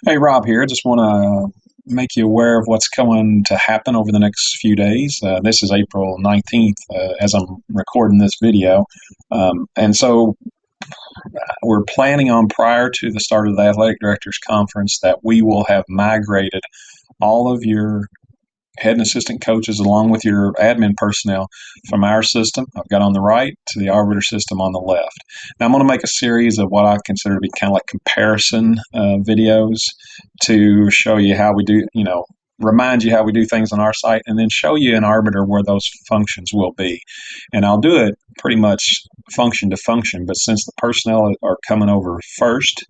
Hey, Rob here. Just want to make you aware of what's going to happen over the next few days. This is April 19th as I'm recording this video. And so we're planning on, prior to the start of the Athletic Directors Conference, that we will have migrated all of your head and assistant coaches along with your admin personnel from our system I've got on the right to the Arbiter system on the left. Now I'm going to make a series of what I consider to be kind of like comparison videos to show you how we do, remind you how we do things on our site, and then show you in Arbiter where those functions will be. And I'll do it pretty much function to function, but since the personnel are coming over first,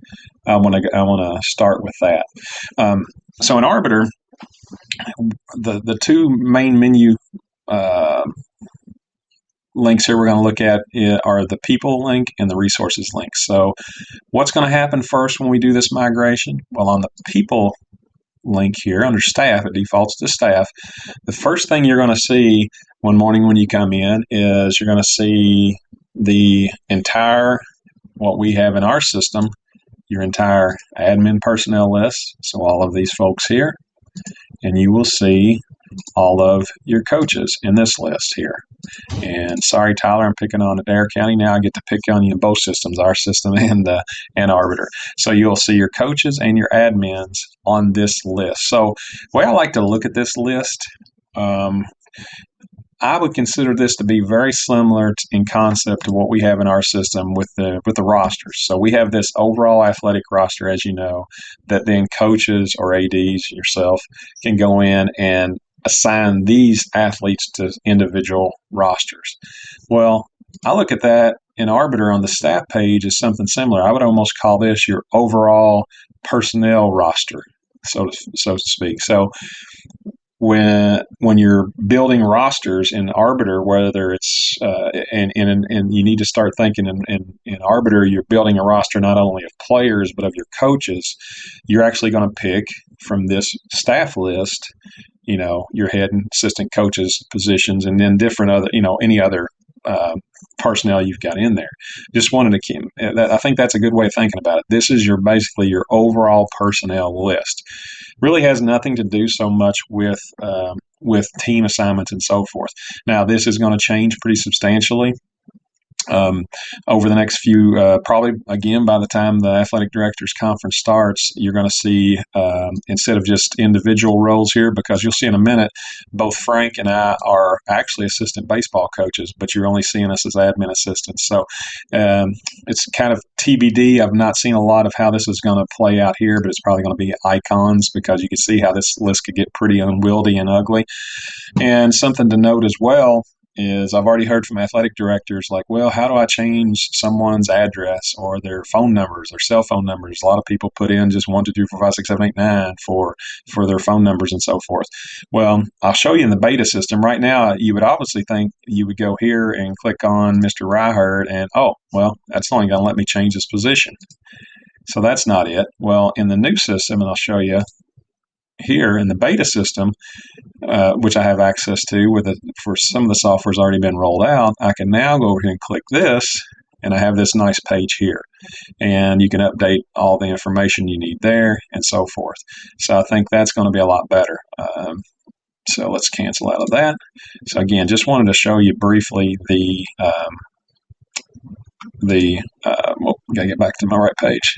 I want to start with that. So in Arbiter, the two main menu links here we're going to look at are the people link and the resources link. So what's going to happen first when we do this migration? Well, on the people link here under staff, it defaults to staff. The first thing you're going to see one morning when you come in is you're going to see the entire, what we have in our system, your entire admin personnel list. So all of these folks here. And you will see all of your coaches in this list here. And sorry, Tyler, I'm picking on Adair County. Now I get to pick on you in both systems, our system and Arbiter. So you'll see your coaches and your admins on this list. So the way I like to look at this list, I would consider this to be very similar in concept to what we have in our system with the rosters. So we have this overall athletic roster, as you know, that then coaches or ADs, yourself, can go in and assign these athletes to individual rosters. Well, I look at that in Arbiter on the staff page as something similar. I would almost call this your overall personnel roster, so to speak. So when you're building rosters in Arbiter, whether it's and you need to start thinking in Arbiter, you're building a roster not only of players but of your coaches. You're actually going to pick from this staff list, your head and assistant coaches positions, and then different other, any other personnel you've got in there. Just wanted to, I think that's a good way of thinking about it. This is basically your overall personnel list. Really has nothing to do so much with team assignments and so forth. Now, this is going to change pretty substantially over the next few, probably again, by the time the athletic directors conference starts, you're going to see, instead of just individual roles here, because you'll see in a minute, both Frank and I are actually assistant baseball coaches, but you're only seeing us as admin assistants. So it's kind of TBD. I've not seen a lot of how this is going to play out here, but it's probably going to be icons, because you can see how this list could get pretty unwieldy and ugly. And something to note as well is I've already heard from athletic directors like, well, how do I change someone's address or their phone numbers, their cell phone numbers? A lot of people put in just 1, 2, 3, 4, 5, 6, 7, 8, 9 for their phone numbers and so forth. Well, I'll show you in the beta system. Right now, you would obviously think you would go here and click on Mr. Ryherd and, oh, well, that's only going to let me change his position. So that's not it. Well, in the new system, and I'll show you here in the beta system, which I have access to for some of the software's already been rolled out, I can now go over here and click this, and I have this nice page here. And you can update all the information you need there and so forth. So I think that's going to be a lot better. So let's cancel out of that. So again, just wanted to show you briefly gotta get back to my right page.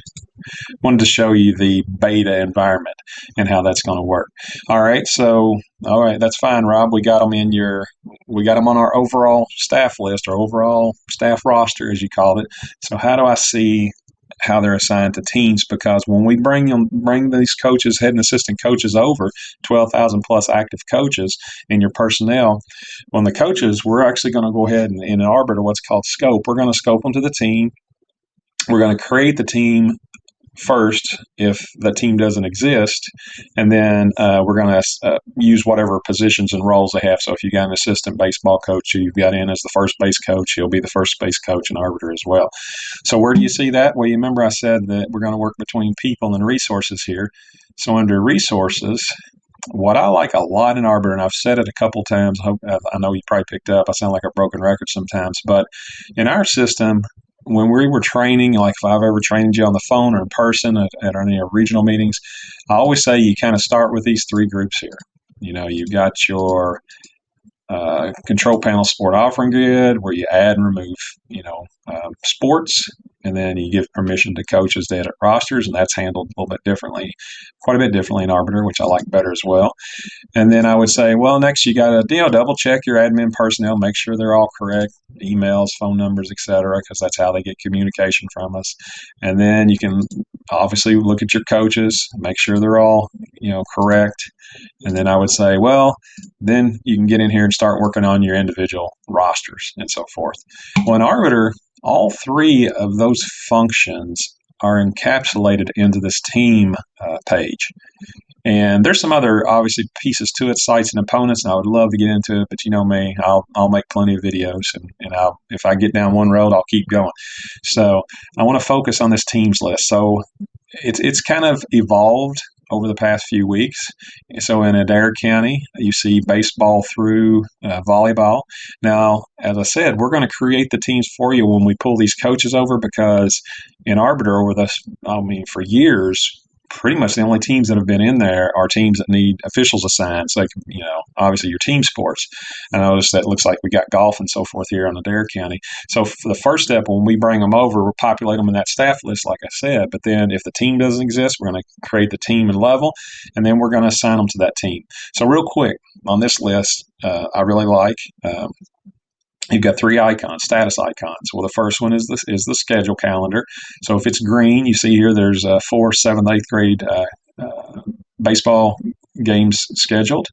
Wanted to show you the beta environment and how that's going to work. All right, that's fine, Rob. We got them on our overall staff list, or overall staff roster, as you called it. So how do I see how they're assigned to teams? Because when we bring these coaches, head and assistant coaches over, 12,000 plus active coaches in your personnel, when the coaches, we're actually going to go ahead and in Arbiter, what's called scope, we're going to scope them to the team. We're going to create the team first if the team doesn't exist, and then we're going to use whatever positions and roles they have. So if you got an assistant baseball coach who you've got in as the first base coach, he'll be the first base coach in Arbiter as well. So where do you see that? Well, you remember I said that we're going to work between people and resources here. So under resources, what I like a lot in Arbiter, and I've said it a couple times, I know you probably picked up, I sound like a broken record sometimes, but in our system, when we were training, like if I've ever trained you on the phone or in person at any regional meetings, I always say you kind of start with these three groups here. You've got your control panel sport offering grid where you add and remove, sports, and then you give permission to coaches to edit rosters, and that's handled a little bit differently, quite a bit differently in Arbiter, which I like better as well. And then I would say, well, next you got to double check your admin personnel, make sure they're all correct, emails, phone numbers, etc., because that's how they get communication from us. And then you can obviously look at your coaches, make sure they're all correct. And then I would say, well, then you can get in here and start working on your individual rosters and so forth. Well, in Arbiter, all three of those functions are encapsulated into this team page. And there's some other, obviously, pieces to it, sites and opponents, and I would love to get into it, but you know me, I'll make plenty of videos, and if I get down one road, I'll keep going. So I want to focus on this teams list. So it's kind of evolved over the past few weeks. So in Adair County, you see baseball through volleyball. Now, as I said, we're going to create the teams for you when we pull these coaches over, because in Arbiter for years, pretty much the only teams that have been in there are teams that need officials assigned. So, obviously your team sports. I noticed that it looks like we got golf and so forth here in Adair County. So for the first step, when we bring them over, we'll populate them in that staff list, like I said. But then if the team doesn't exist, we're going to create the team and level, and then we're going to assign them to that team. So real quick, on this list, I really like you've got three icons, status icons. Well, the first one is the schedule calendar. So if it's green, you see here there's 4th, 7th, 8th grade baseball games scheduled.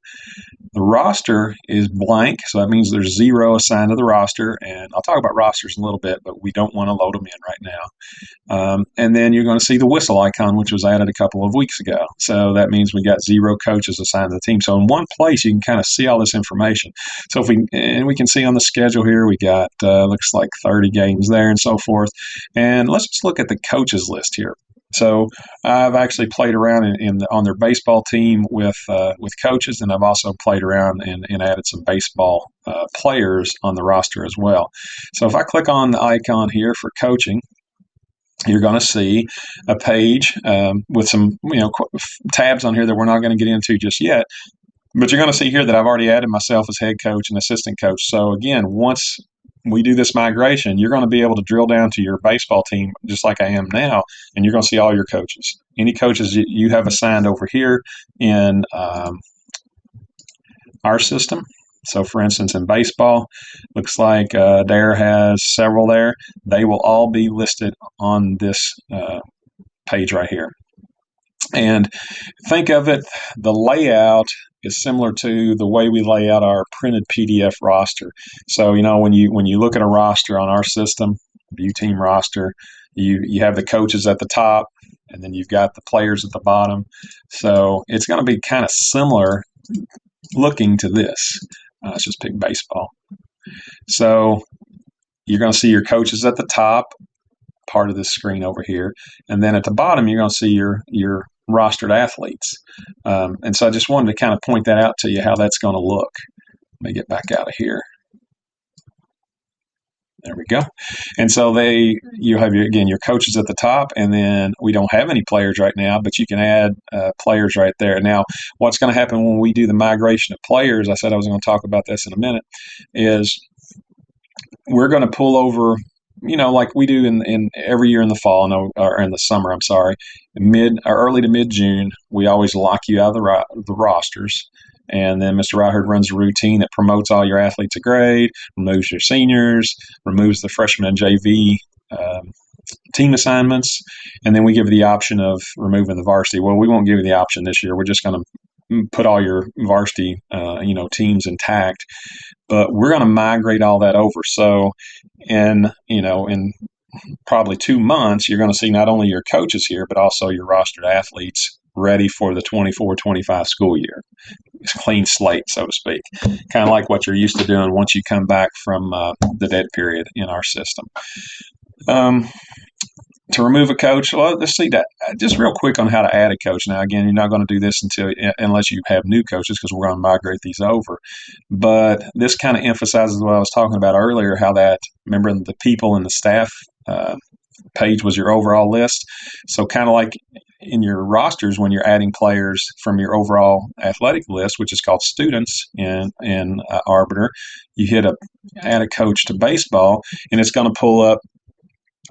The roster is blank, so that means there's 0 assigned to the roster. And I'll talk about rosters in a little bit, but we don't want to load them in right now. And then you're going to see the whistle icon, which was added a couple of weeks ago. So that means we got 0 coaches assigned to the team. So in one place, you can kind of see all this information. So we can see on the schedule here, we got looks like 30 games there and so forth. And let's just look at the coaches list here. So I've actually played around on their baseball team with coaches, and I've also played around and added some baseball players on the roster as well. So if I click on the icon here for coaching, you're going to see a page with some tabs on here that we're not going to get into just yet. But you're going to see here that I've already added myself as head coach and assistant coach. So again, once we do this migration, you're going to be able to drill down to your baseball team just like I am now, and you're going to see all your coaches. Any coaches you have assigned over here in our system. So, for instance, in baseball, looks like Dare has several there. They will all be listed on this page right here. And think of it, the layout is similar to the way we lay out our printed PDF roster. So, when you look at a roster on our system, view team roster, you have the coaches at the top, and then you've got the players at the bottom. So it's going to be kind of similar looking to this. Let's just pick baseball. So you're going to see your coaches at the top, part of this screen over here, and then at the bottom you're going to see your rostered athletes. And so I just wanted to kind of point that out to you, how that's going to look. Let me get back out of here. There we go. And so you have your coaches at the top, and then we don't have any players right now, but you can add players right there. Now, what's going to happen when we do the migration of players, I said I was going to talk about this in a minute, is we're going to pull over, like we do in every year in the fall, or in the summer, I'm sorry, early to mid-June, we always lock you out of the rosters. And then Mr. Ryherd runs a routine that promotes all your athletes a grade, removes your seniors, removes the freshman and JV team assignments, and then we give you the option of removing the varsity. Well, we won't give you the option this year. We're just going to put all your varsity, teams intact, but we're going to migrate all that over. So, in probably 2 months, you're going to see not only your coaches here, but also your rostered athletes ready for the 24-25 school year. It's a clean slate, so to speak, kind of like what you're used to doing once you come back from the dead period in our system. To remove a coach, well, let's see that just real quick on how to add a coach. Now, again, you're not going to do this unless you have new coaches, because we're going to migrate these over. But this kind of emphasizes what I was talking about earlier, how that, remember the people in the staff page was your overall list. So kind of like in your rosters when you're adding players from your overall athletic list, which is called students in Arbiter, you hit add a coach to baseball, and it's going to pull up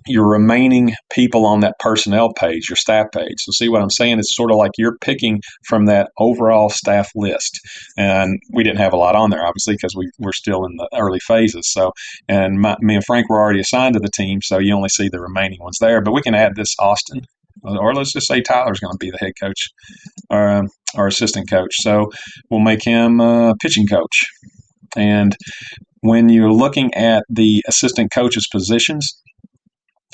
your remaining people on that personnel page, your staff page. So see what I'm saying? It's sort of like you're picking from that overall staff list. And we didn't have a lot on there, obviously, because we're still in the early phases. So, and me and Frank were already assigned to the team, so you only see the remaining ones there. But we can add this Austin, or let's just say Tyler's going to be the head coach or our assistant coach. So we'll make him pitching coach. And when you're looking at the assistant coaches positions,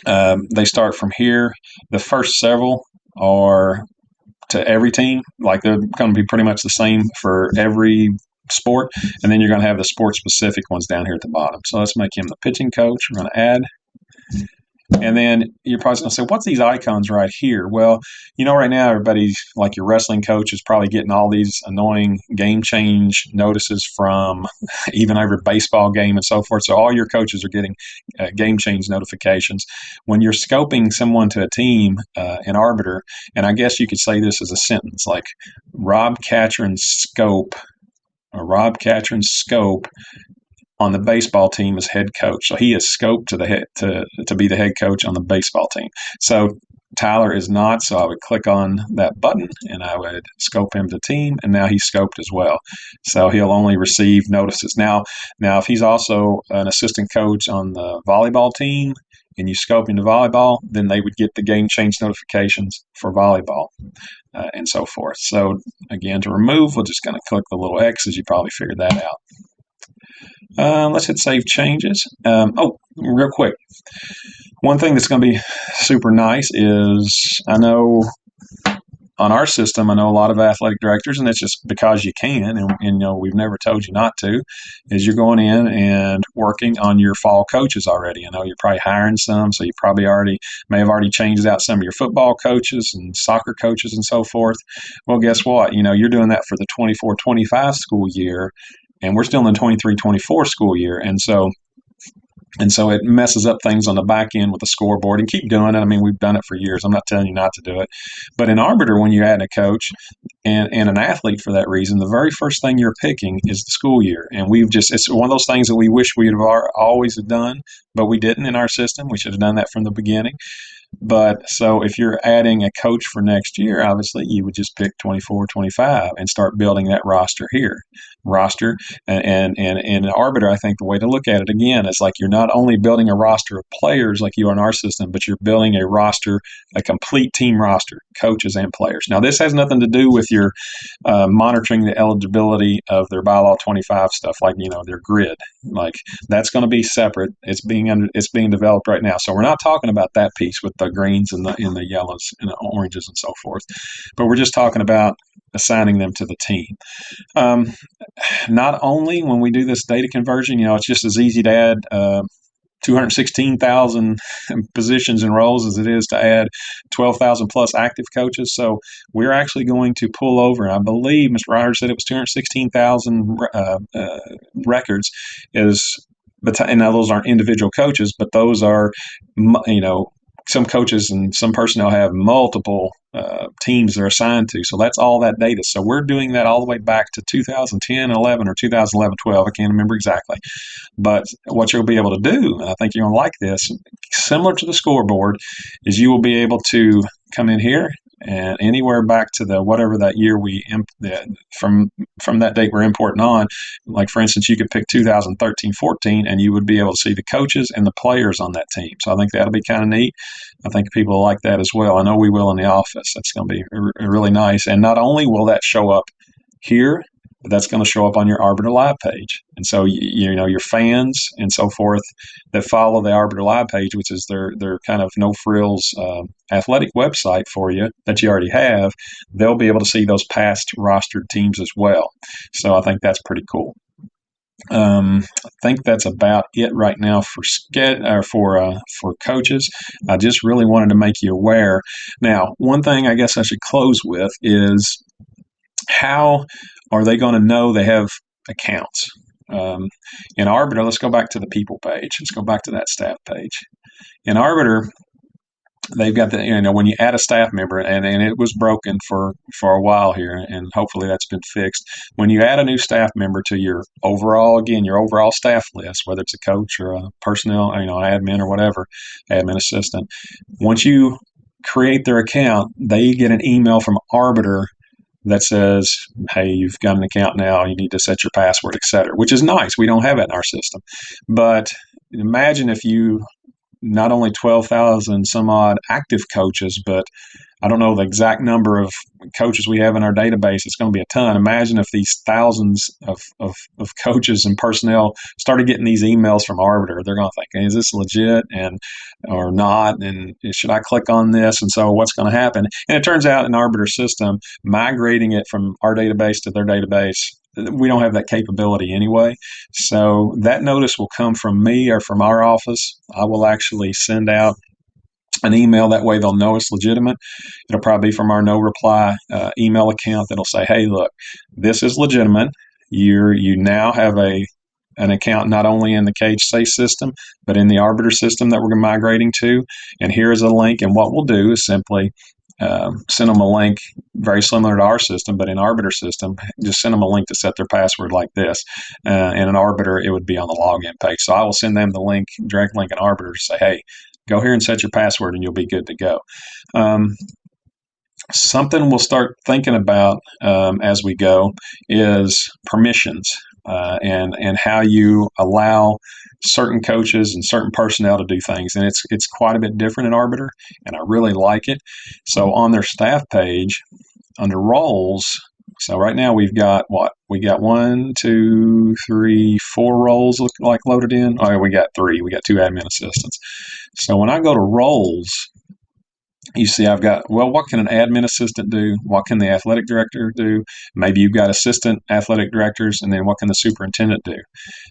they start from here. The first several are to every team, like they're going to be pretty much the same for every sport, and then you're going to have the sport-specific ones down here at the bottom. So let's make him the pitching coach. We're going to add. And then you're probably going to say, what's these icons right here? Well, right now everybody's like your wrestling coach is probably getting all these annoying game change notices from even every baseball game and so forth. So all your coaches are getting game change notifications. When you're scoping someone to a team in Arbiter, and I guess you could say this as a sentence, like Rob Catron's scope on the baseball team as head coach. So he is scoped to be the head coach on the baseball team. So Tyler is not, so I would click on that button and I would scope him to team, and now he's scoped as well. So he'll only receive notices. Now if he's also an assistant coach on the volleyball team and you scope into volleyball, then they would get the game change notifications for volleyball and so forth. So again, to remove, we're just going to click the little X, as you probably figured that out. Let's hit save changes. Real quick. One thing that's going to be super nice is I know on our system, I know a lot of athletic directors, and it's just because you can, and we've never told you not to, is you're going in and working on your fall coaches already. I know you're probably hiring some, so you probably may have already changed out some of your football coaches and soccer coaches and so forth. Well, guess what? You're doing that for the 24-25 school year, and we're still in the 23-24 school year. And so it messes up things on the back end with the scoreboard, and keep doing it. I mean, we've done it for years. I'm not telling you not to do it. But in Arbiter, when you add a coach and an athlete for that reason, the very first thing you're picking is the school year. And it's one of those things that we wish we would have always done, but we didn't in our system. We should have done that from the beginning. But so if you're adding a coach for next year, obviously you would just pick 24-25 and start building that roster. And in Arbiter, I think the way to look at it again is like you're not only building a roster of players like you are in our system, but you're building a complete team roster, coaches and players. Now, this has nothing to do with your monitoring the eligibility of their bylaw 25 stuff, like their grid. Like that's going to be separate. It's being developed right now. So we're not talking about that piece with the greens and the yellows and the oranges and so forth. But we're just talking about assigning them to the team. Not only when we do this data conversion, it's just as easy to add 216,000 positions and roles as it is to add 12,000 plus active coaches. So we're actually going to pull over, I believe Mr. Ryder said it was 216,000 records, and now those aren't individual coaches, but those are, some coaches and some personnel have multiple teams they're assigned to. So that's all that data. So we're doing that all the way back to 2010, 11, or 2011, 12. I can't remember exactly. But what you'll be able to do, and I think you're going to like this, similar to the scoreboard, is you will be able to come in here and anywhere back to whatever that year from that date we're importing on. Like, for instance, you could pick 2013-14 and you would be able to see the coaches and the players on that team. So I think that'll be kind of neat. I think people will like that as well. I know we will in the office. That's going to be really nice. And not only will that show up here, but that's going to show up on your Arbiter Live page. And so, your fans and so forth that follow the Arbiter Live page, which is their kind of no-frills athletic website for you that you already have, they'll be able to see those past rostered teams as well. So I think that's pretty cool. I think that's about it right now for coaches. I just really wanted to make you aware. Now, one thing I guess I should close with is how are they going to know they have accounts? In Arbiter, let's go back to the people page. Let's go back to that staff page. In Arbiter, they've got the, when you add a staff member, and it was broken for a while here, and hopefully that's been fixed. When you add a new staff member to your overall staff list, whether it's a coach or a personnel, admin or whatever, admin assistant, once you create their account, they get an email from Arbiter that says, hey, you've got an account now, you need to set your password, etc., which is nice. We don't have that in our system. But imagine if you not only 12,000 some odd active coaches, but I don't know the exact number of coaches we have in our database. It's going to be a ton. Imagine if these thousands of coaches and personnel started getting these emails from Arbiter. They're going to think, is this legit or not? And should I click on this? And so what's going to happen? And it turns out in Arbiter system, migrating it from our database to their database, we don't have that capability anyway. So that notice will come from me or from our office. I will actually send out an email. That way they'll know it's legitimate. It'll probably be from our no reply email account that'll say, hey, look, this is legitimate. You now have an account not only in the KHSAA system, but in the Arbiter system that we're migrating to. And here's a link. And what we'll do is simply send them a link very similar to our system, but in Arbiter system, just send them a link to set their password like this. And in Arbiter, it would be on the login page. So I will send them the link, direct link in Arbiter to say, hey, go here and set your password and you'll be good to go. Something we'll start thinking about as we go is permissions and how you allow certain coaches and certain personnel to do things. And it's quite a bit different in Arbiter, and I really like it. So on their staff page, under roles, so right now we've got what? We got 1, 2, 3, 4 roles like loaded in. Oh, we got 3. We got 2 admin assistants. So when I go to roles, you see I've got, well, what can an admin assistant do? What can the athletic director do? Maybe you've got assistant athletic directors, and then what can the superintendent do?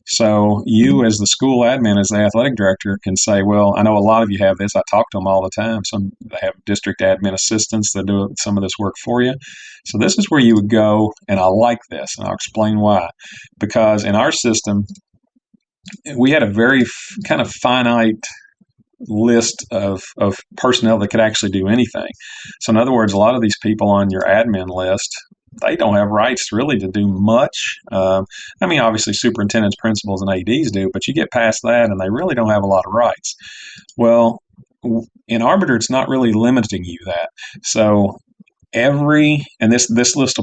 So you as the school admin, as the athletic director, can say, well, I know a lot of you have this. I talk to them all the time. Some they have district admin assistants that do some of this work for you. So this is where you would go, and I like this, and I'll explain why. Because in our system, we had a very kind of finite list of personnel that could actually do anything. So in other words, a lot of these people on your admin list, they don't have rights really to do much. Obviously superintendents, principals, and ADs do, but you get past that and they really don't have a lot of rights. Well, in Arbiter, it's not really limiting you that. So this list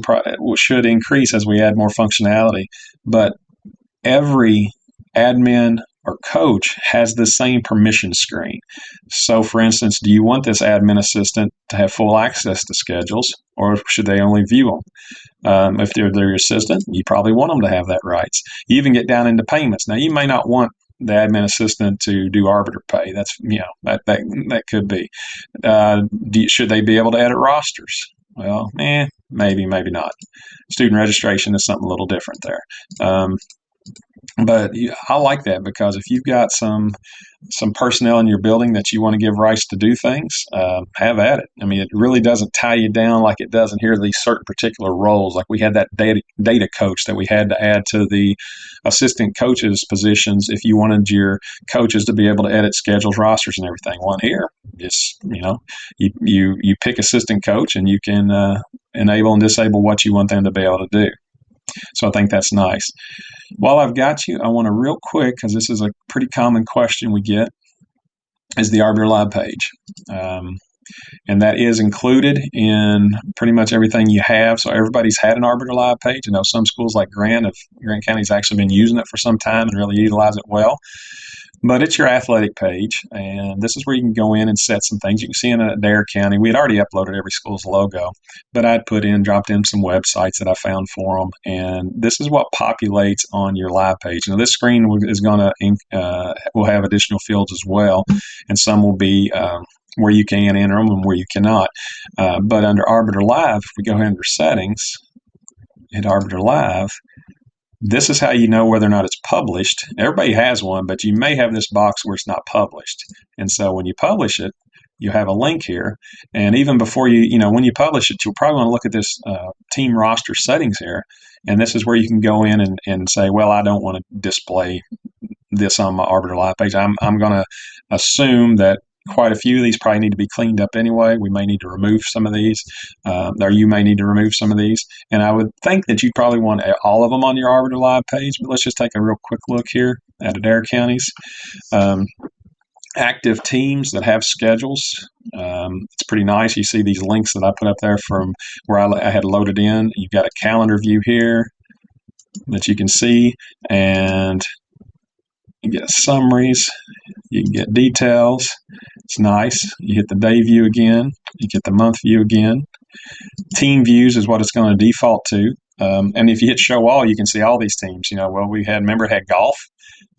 should increase as we add more functionality, but every admin or coach has the same permission screen. So for instance, do you want this admin assistant to have full access to schedules, or should they only view them? If they're your assistant, you probably want them to have that rights. You even get down into payments. Now you may not want the admin assistant to do Arbiter pay. That's, that could be. Should they be able to edit rosters? Well, maybe not. Student registration is something a little different there. But I like that, because if you've got some personnel in your building that you want to give rights to do things, have at it. It really doesn't tie you down like it does in here, these certain particular roles. Like we had that data coach that we had to add to the assistant coaches positions if you wanted your coaches to be able to edit schedules, rosters, and everything. One here, just, you pick assistant coach and you can enable and disable what you want them to be able to do. So I think that's nice. While I've got you, I want to real quick, because this is a pretty common question we get, is the Arbiter Live page. And that is included in pretty much everything you have. So everybody's had an Arbiter Live page. I know some schools like Grant County's actually been using it for some time and really utilize it well. But it's your athletic page, and this is where you can go in and set some things. You can see in Adair County, we had already uploaded every school's logo, but I'd dropped in some websites that I found for them, and this is what populates on your live page. Now, this screen is going to will have additional fields as well, and some will be where you can enter them and where you cannot. But under Arbiter Live, if we go ahead under Settings, hit Arbiter Live, this is how you know whether or not it's published. Everybody has one, but you may have this box where it's not published. And so when you publish it, you have a link here. And even before when you publish it, you'll probably want to look at this team roster settings here. And this is where you can go in and say, well, I don't want to display this on my Arbiter Live page. I'm going to assume that quite a few of these probably need to be cleaned up anyway. We may need to remove some of these, or you may need to remove some of these. And I would think that you'd probably want all of them on your Arbiter Live page, but let's just take a real quick look here at Adair counties. Active teams that have schedules. It's pretty nice. You see these links that I put up there from where I had loaded in. You've got a calendar view here that you can see, and you get summaries, you can get details. It's nice. You hit the day view again, you get the month view again. Team views is what it's going to default to. And if you hit show all, you can see all these teams. Well, we had golf.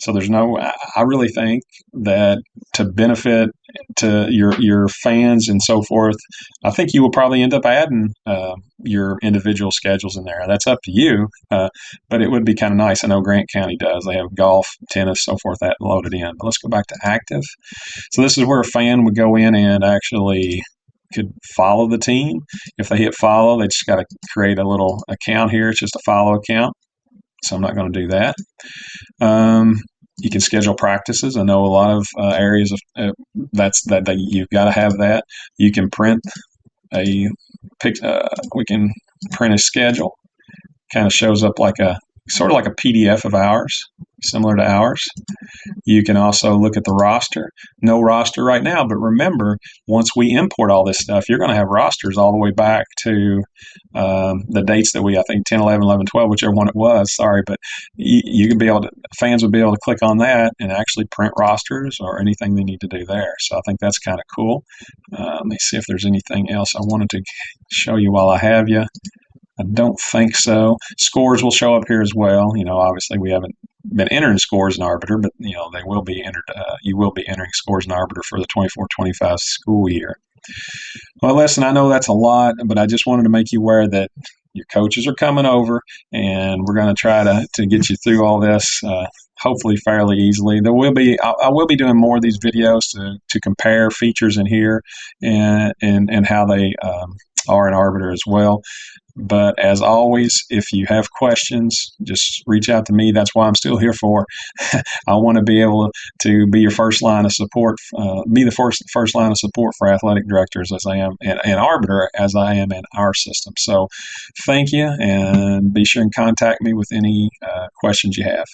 So there's I really think that to benefit to your fans and so forth, I think you will probably end up adding your individual schedules in there. That's up to you, but it would be kind of nice. I know Grant County does. They have golf, tennis, so forth, that loaded in. But let's go back to active. So this is where a fan would go in and actually could follow the team. If they hit follow, they just got to create a little account here. It's just a follow account. So I'm not going to do that. You can schedule practices. I know a lot of areas of that you've got to have that. You can print we can print a schedule. Kind of shows up like sort of like a PDF of ours, similar to ours. You can also look at the roster. No roster right now, but remember, once we import all this stuff, you're going to have rosters all the way back to the dates that I think 10, 11, 11, 12, whichever one it was. Sorry, but you can fans would be able to click on that and actually print rosters or anything they need to do there. So I think that's kind of cool. Let me see if there's anything else I wanted to show you while I have you. I don't think so. Scores will show up here as well. Obviously we haven't been entering scores in Arbiter, but they will be entered. You will be entering scores in Arbiter for the 24-25 school year. Well, listen, I know that's a lot, but I just wanted to make you aware that your coaches are coming over, and we're going to try to get you through all this, hopefully fairly easily. I will be doing more of these videos to compare features in here and how they are in Arbiter as well. But as always, if you have questions, just reach out to me. That's why I'm still here for. I want to be able to be your first line of support, be the first line of support for athletic directors as I am in Arbiter, as I am in our system. So thank you, and be sure and contact me with any questions you have.